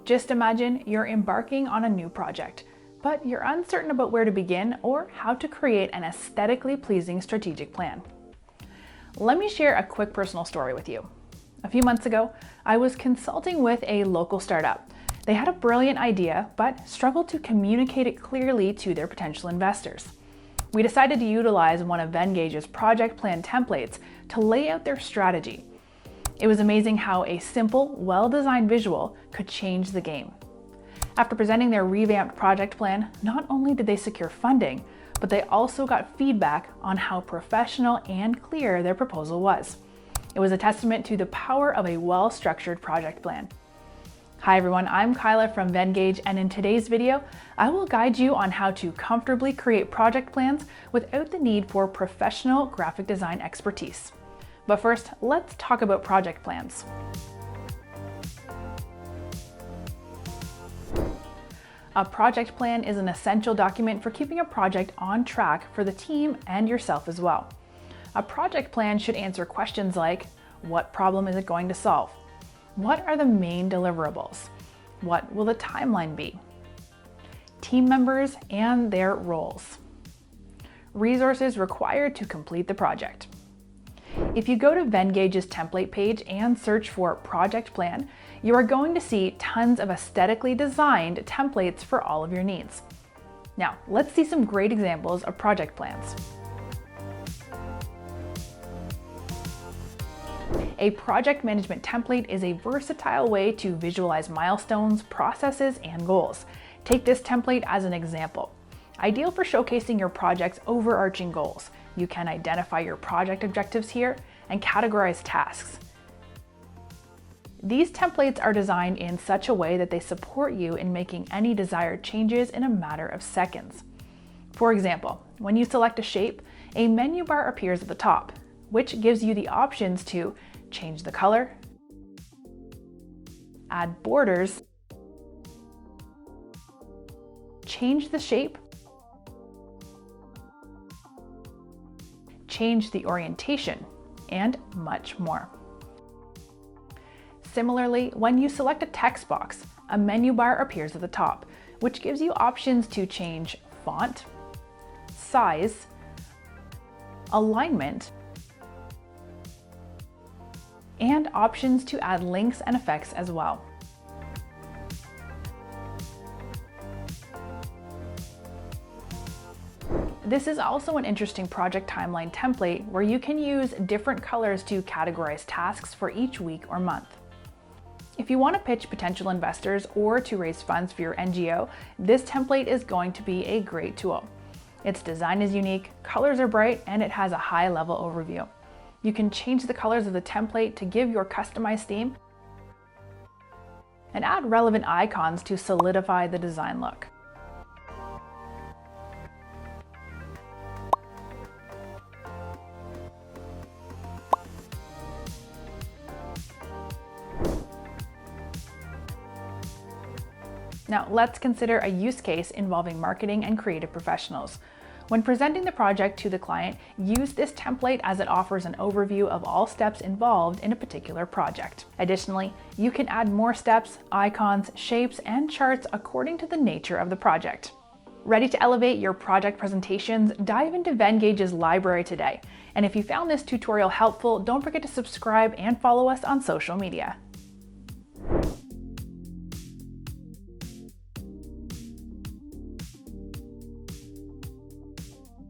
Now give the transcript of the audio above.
Just imagine you're embarking on a new project, but you're uncertain about where to begin or how to create an aesthetically pleasing strategic plan. Let me share a quick personal story with you. A few months ago, I was consulting with a local startup. They had a brilliant idea, but struggled to communicate it clearly to their potential investors. We decided to utilize one of Vengage's project plan templates to lay out their strategy. It was amazing how a simple, well-designed visual could change the game. After presenting their revamped project plan, not only did they secure funding, but they also got feedback on how professional and clear their proposal was. It was a testament to the power of a well-structured project plan. Hi everyone, I'm Kyla from Vengage, and in today's video, I will guide you on how to comfortably create project plans without the need for professional graphic design expertise. But first, let's talk about project plans. A project plan is an essential document for keeping a project on track for the team and yourself as well. A project plan should answer questions like, what problem is it going to solve? What are the main deliverables? What will the timeline be? Team members and their roles. Resources required to complete the project. If you go to Vengage's template page and search for project plan, you are going to see tons of aesthetically designed templates for all of your needs. Now, let's see some great examples of project plans. A project management template is a versatile way to visualize milestones, processes, and goals. Take this template as an example. Ideal for showcasing your project's overarching goals. You can identify your project objectives here and categorize tasks. These templates are designed in such a way that they support you in making any desired changes in a matter of seconds. For example, when you select a shape, a menu bar appears at the top, which gives you the options to change the color, add borders, change the shape, change the orientation, and much more. Similarly, when you select a text box, a menu bar appears at the top, which gives you options to change font, size, alignment, and options to add links and effects as well. This is also an interesting project timeline template where you can use different colors to categorize tasks for each week or month. If you want to pitch potential investors or to raise funds for your NGO, this template is going to be a great tool. Its design is unique, colors are bright, and it has a high-level overview. You can change the colors of the template to give your customized theme and add relevant icons to solidify the design look. Now, let's consider a use case involving marketing and creative professionals. When presenting the project to the client, use this template as it offers an overview of all steps involved in a particular project. Additionally, you can add more steps, icons, shapes, and charts according to the nature of the project. Ready to elevate your project presentations? Dive into Vengage's library today. And if you found this tutorial helpful, don't forget to subscribe and follow us on social media.